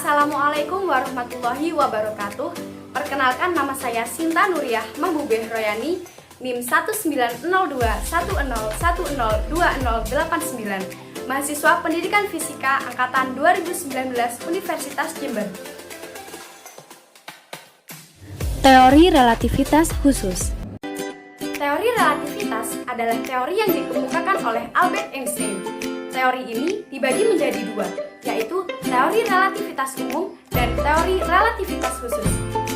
Assalamualaikum warahmatullahi wabarakatuh. Perkenalkan, nama saya Sinta Nuriyah Mahbubeh Royani, NIM 190210102089, mahasiswa Pendidikan Fisika Angkatan 2019 Universitas Jember. Teori relativitas khusus. Teori relativitas adalah teori yang dikemukakan oleh Albert Einstein. Teori ini dibagi menjadi dua, yaitu teori relativitas umum dan teori relativitas khusus.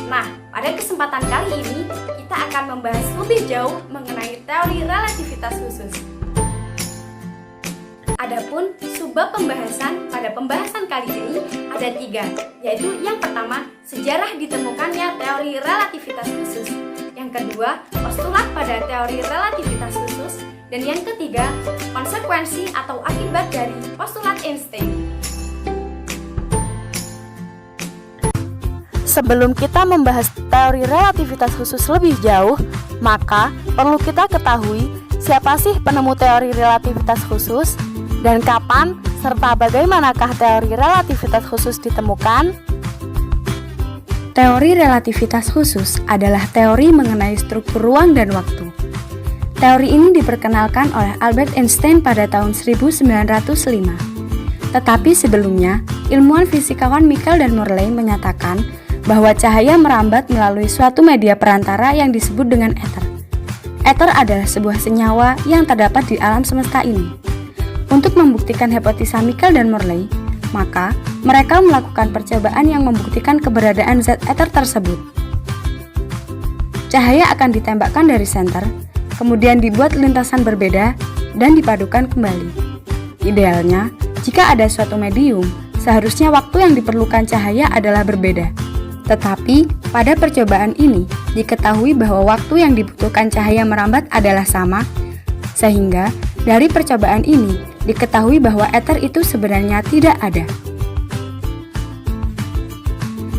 Nah, pada kesempatan kali ini kita akan membahas lebih jauh mengenai teori relativitas khusus. Adapun subbab pembahasan pada pembahasan kali ini ada tiga, yaitu yang pertama, sejarah ditemukannya teori relativitas khusus. Yang kedua, postulat pada teori relativitas khusus. Dan yang ketiga, konsekuensi atau akibat dari postulat Einstein. Sebelum kita membahas teori relativitas khusus lebih jauh, maka perlu kita ketahui siapa sih penemu teori relativitas khusus dan kapan serta bagaimanakah teori relativitas khusus ditemukan. Teori relativitas khusus adalah teori mengenai struktur ruang dan waktu. Teori ini diperkenalkan oleh Albert Einstein pada tahun 1905. Tetapi sebelumnya, ilmuwan fisikawan Michael dan Morley menyatakan bahwa cahaya merambat melalui suatu media perantara yang disebut dengan ether. Ether adalah sebuah senyawa yang terdapat di alam semesta ini. Untuk membuktikan hipotesa Michael dan Morley, maka mereka melakukan percobaan yang membuktikan keberadaan zat ether tersebut. Cahaya akan ditembakkan dari senter, kemudian dibuat lintasan berbeda dan dipadukan kembali. Idealnya, jika ada suatu medium, seharusnya waktu yang diperlukan cahaya adalah berbeda. Tetapi, pada percobaan ini, diketahui bahwa waktu yang dibutuhkan cahaya merambat adalah sama, sehingga dari percobaan ini, diketahui bahwa ether itu sebenarnya tidak ada.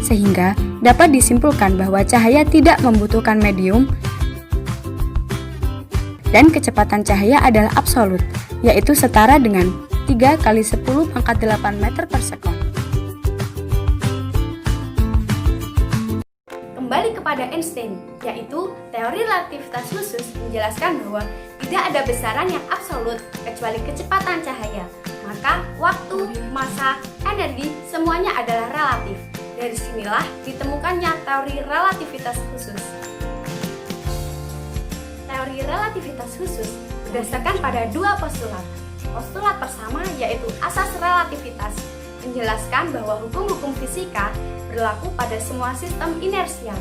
Sehingga, dapat disimpulkan bahwa cahaya tidak membutuhkan medium, dan kecepatan cahaya adalah absolut, yaitu setara dengan 3 kali 10 pangkat 8 meter per sekon. Kembali kepada Einstein, yaitu teori relativitas khusus menjelaskan bahwa tidak ada besaran yang absolut kecuali kecepatan cahaya. Maka waktu, massa, energi semuanya adalah relatif. Dari sinilah ditemukannya teori relativitas khusus. Teori relativitas khusus berdasarkan pada dua postulat. Postulat pertama yaitu asas relativitas, menjelaskan bahwa hukum-hukum fisika berlaku pada semua sistem inersial.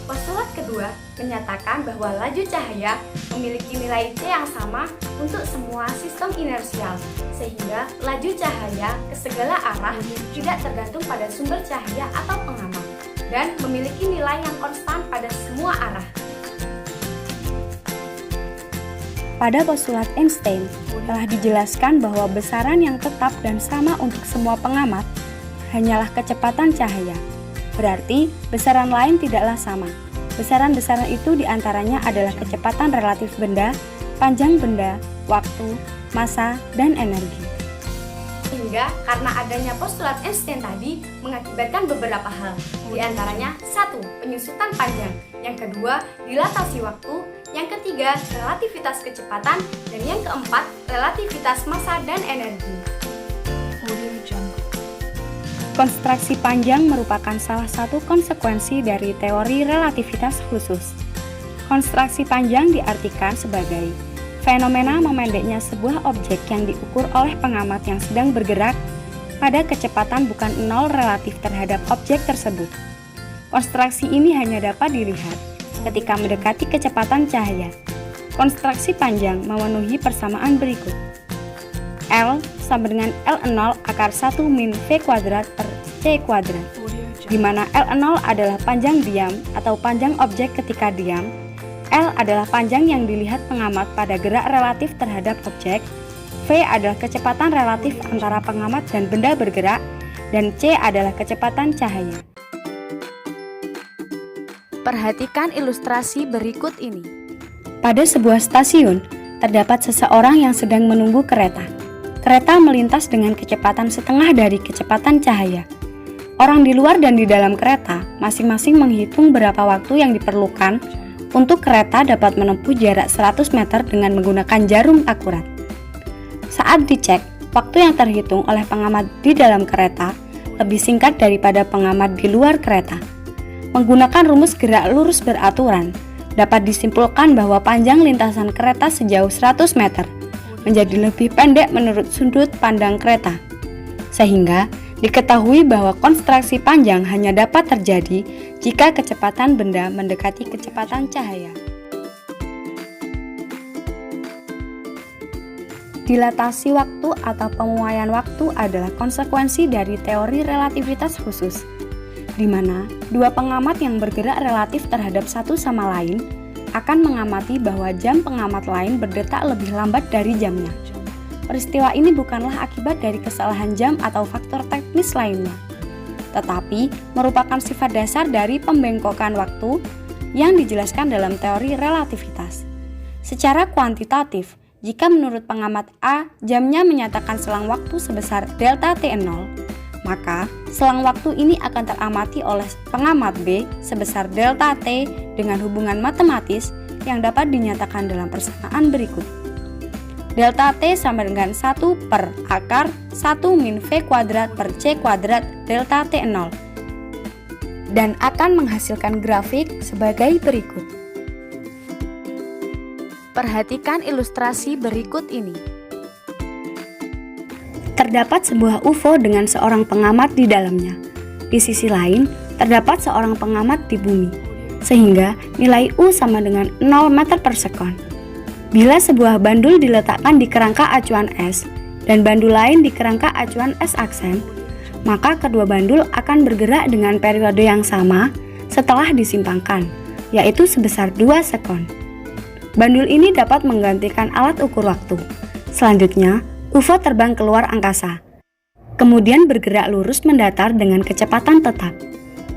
Postulat kedua menyatakan bahwa laju cahaya memiliki nilai C yang sama untuk semua sistem inersial, sehingga laju cahaya ke segala arah tidak tergantung pada sumber cahaya atau pengamat, dan memiliki nilai yang konstan pada semua arah. Pada postulat Einstein, telah dijelaskan bahwa besaran yang tetap dan sama untuk semua pengamat hanyalah kecepatan cahaya. Berarti, besaran lain tidaklah sama. Besaran-besaran itu diantaranya adalah kecepatan relatif benda, panjang benda, waktu, massa, dan energi. Sehingga karena adanya postulat Einstein tadi mengakibatkan beberapa hal, di antaranya 1. Penyusutan panjang, yang kedua dilatasi waktu, yang ketiga relativitas kecepatan, dan yang keempat relativitas massa dan energi. Konstruksi panjang merupakan salah satu konsekuensi dari teori relativitas khusus. Konstruksi panjang diartikan sebagai fenomena memendeknya sebuah objek yang diukur oleh pengamat yang sedang bergerak pada kecepatan bukan nol relatif terhadap objek tersebut. Konstruksi ini hanya dapat dilihat ketika mendekati kecepatan cahaya. Konstruksi panjang memenuhi persamaan berikut. L sama dengan L0 akar 1 min V kuadrat per C kuadrat, di mana L0 adalah panjang diam atau panjang objek ketika diam, L adalah panjang yang dilihat pengamat pada gerak relatif terhadap objek, V adalah kecepatan relatif antara pengamat dan benda bergerak, dan C adalah kecepatan cahaya. Perhatikan ilustrasi berikut ini. Pada sebuah stasiun, terdapat seseorang yang sedang menunggu kereta. kereta melintas dengan kecepatan setengah dari kecepatan cahaya. Orang di luar dan di dalam kereta masing-masing menghitung berapa waktu yang diperlukan untuk kereta dapat menempuh jarak 100 meter dengan menggunakan jarum akurat. Saat dicek, waktu yang terhitung oleh pengamat di dalam kereta lebih singkat daripada pengamat di luar kereta. Menggunakan rumus gerak lurus beraturan, dapat disimpulkan bahwa panjang lintasan kereta sejauh 100 meter menjadi lebih pendek menurut sudut pandang kereta. Sehingga diketahui bahwa kontraksi panjang hanya dapat terjadi jika kecepatan benda mendekati kecepatan cahaya. Dilatasi waktu atau pemuaian waktu adalah konsekuensi dari teori relativitas khusus, di mana dua pengamat yang bergerak relatif terhadap satu sama lain akan mengamati bahwa jam pengamat lain berdetak lebih lambat dari jamnya. Peristiwa ini bukanlah akibat dari kesalahan jam atau faktor teknis lainnya, tetapi merupakan sifat dasar dari pembengkokan waktu yang dijelaskan dalam teori relativitas. Secara kuantitatif, jika menurut pengamat A, jamnya menyatakan selang waktu sebesar delta T0, maka selang waktu ini akan teramati oleh pengamat B sebesar delta T dengan hubungan matematis yang dapat dinyatakan dalam persamaan berikut. Delta T sama dengan 1 per akar 1 min V kuadrat per C kuadrat delta T0 dan akan menghasilkan grafik sebagai berikut. Perhatikan ilustrasi berikut ini. Terdapat sebuah UFO dengan seorang pengamat di dalamnya. Di sisi lain, terdapat seorang pengamat di bumi, sehingga nilai U sama dengan 0 meter per sekon. Bila sebuah bandul diletakkan di kerangka acuan S dan bandul lain di kerangka acuan S aksen, maka kedua bandul akan bergerak dengan periode yang sama setelah disimpangkan, yaitu sebesar 2 sekon. Bandul ini dapat menggantikan alat ukur waktu. Selanjutnya, UFO terbang keluar angkasa, kemudian bergerak lurus mendatar dengan kecepatan tetap.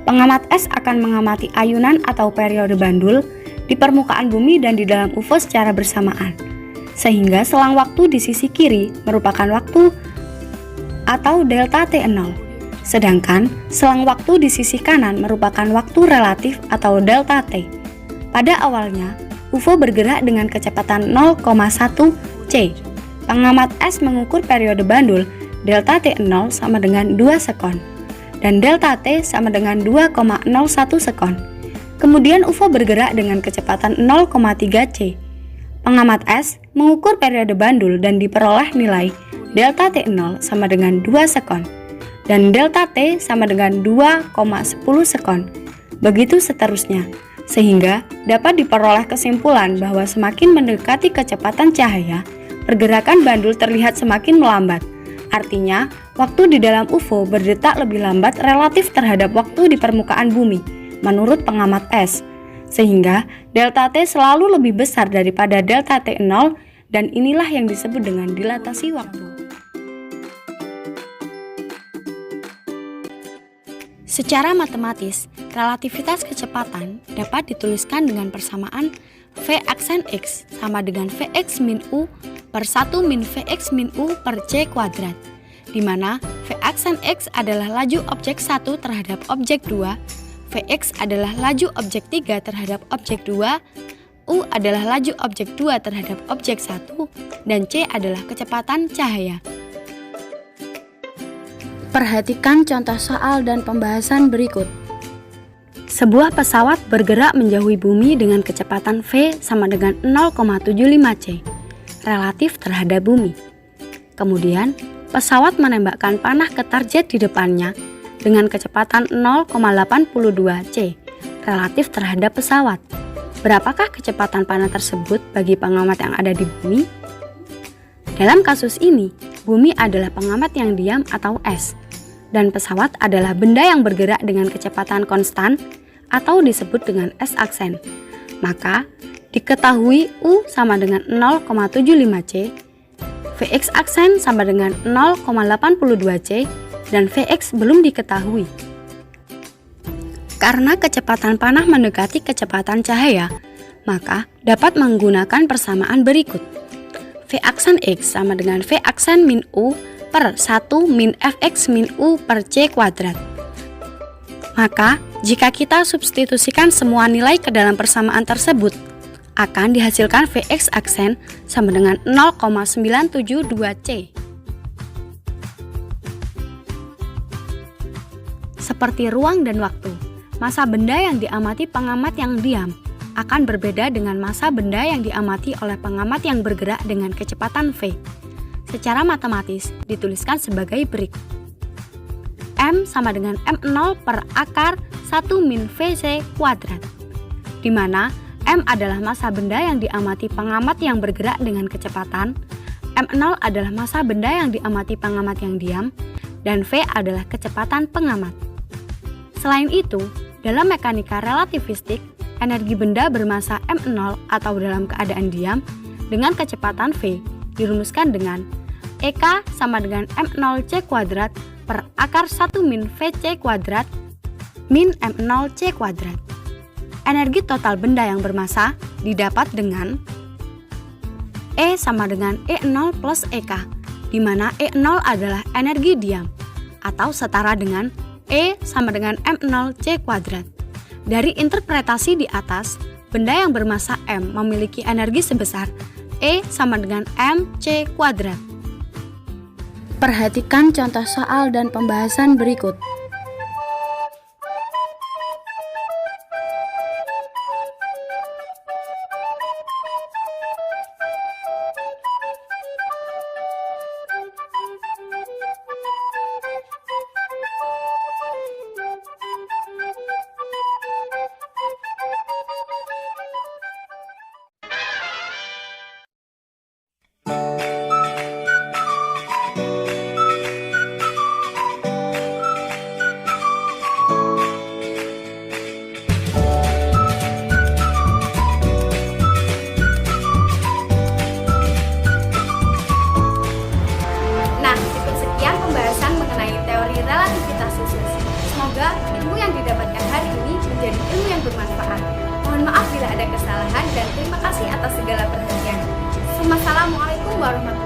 Pengamat S akan mengamati ayunan atau periode bandul di permukaan bumi dan di dalam UFO secara bersamaan, sehingga selang waktu di sisi kiri merupakan waktu atau delta T0, sedangkan selang waktu di sisi kanan merupakan waktu relatif atau delta T. Pada awalnya, UFO bergerak dengan kecepatan 0,1 C. Pengamat S mengukur periode bandul delta T0 sama dengan 2 sekon dan delta T sama dengan 2,01 sekon. Kemudian UFO bergerak dengan kecepatan 0,3 C. Pengamat S mengukur periode bandul dan diperoleh nilai delta T0 sama dengan 2 sekon dan delta T sama dengan 2,10 sekon. Begitu seterusnya, sehingga dapat diperoleh kesimpulan bahwa semakin mendekati kecepatan cahaya, pergerakan bandul terlihat semakin melambat. Artinya, waktu di dalam UFO berdetak lebih lambat relatif terhadap waktu di permukaan bumi, menurut pengamat S. Sehingga, delta T selalu lebih besar daripada delta T0 dan inilah yang disebut dengan dilatasi waktu. Secara matematis, relativitas kecepatan dapat dituliskan dengan persamaan V aksen X sama dengan Vx min U per 1 min Vx min U per C kuadrat, di mana V aksen X adalah laju objek 1 terhadap objek 2, Vx adalah laju objek 3 terhadap objek 2, U adalah laju objek 2 terhadap objek 1, dan C adalah kecepatan cahaya. Perhatikan contoh soal dan pembahasan berikut. Sebuah pesawat bergerak menjauhi bumi dengan kecepatan V sama dengan 0,75 C, relatif terhadap bumi. Kemudian, pesawat menembakkan panah ke target di depannya dengan kecepatan 0,82 C, relatif terhadap pesawat. Berapakah kecepatan panah tersebut bagi pengamat yang ada di bumi? Dalam kasus ini, bumi adalah pengamat yang diam atau S, dan pesawat adalah benda yang bergerak dengan kecepatan konstan atau disebut dengan S aksen. Maka, diketahui U sama dengan 0,75 C, Vx aksen sama dengan 0,82 C, dan Vx belum diketahui. Karena kecepatan panah mendekati kecepatan cahaya, maka dapat menggunakan persamaan berikut. V aksen X sama dengan V aksen min U per 1 min Fx min U per C kuadrat. Maka, jika kita substitusikan semua nilai ke dalam persamaan tersebut, akan dihasilkan Vx aksen sama dengan 0,972C. Seperti ruang dan waktu, masa benda yang diamati pengamat yang diam akan berbeda dengan masa benda yang diamati oleh pengamat yang bergerak dengan kecepatan v. Secara matematis dituliskan sebagai berikut. M sama dengan M0 per akar 1 min Vc kuadrat, di mana M adalah masa benda yang diamati pengamat yang bergerak dengan kecepatan, M0 adalah masa benda yang diamati pengamat yang diam, dan V adalah kecepatan pengamat. Selain itu, dalam mekanika relativistik, energi benda bermasa M0 atau dalam keadaan diam dengan kecepatan V dirumuskan dengan EK sama dengan M0C kuadrat per akar 1 min Vc kuadrat min M0C kuadrat. Energi total benda yang bermasa didapat dengan E sama dengan E0 plus EK, di mana E0 adalah energi diam, atau setara dengan E sama dengan M0C kuadrat. Dari interpretasi di atas, benda yang bermasa M memiliki energi sebesar E sama dengan mc kuadrat. Perhatikan contoh soal dan pembahasan berikut. Semoga ilmu yang didapatkan hari ini menjadi ilmu yang bermanfaat. Mohon maaf bila ada kesalahan dan terima kasih atas segala perhatian. Wassalamualaikum warahmatullahi wabarakatuh.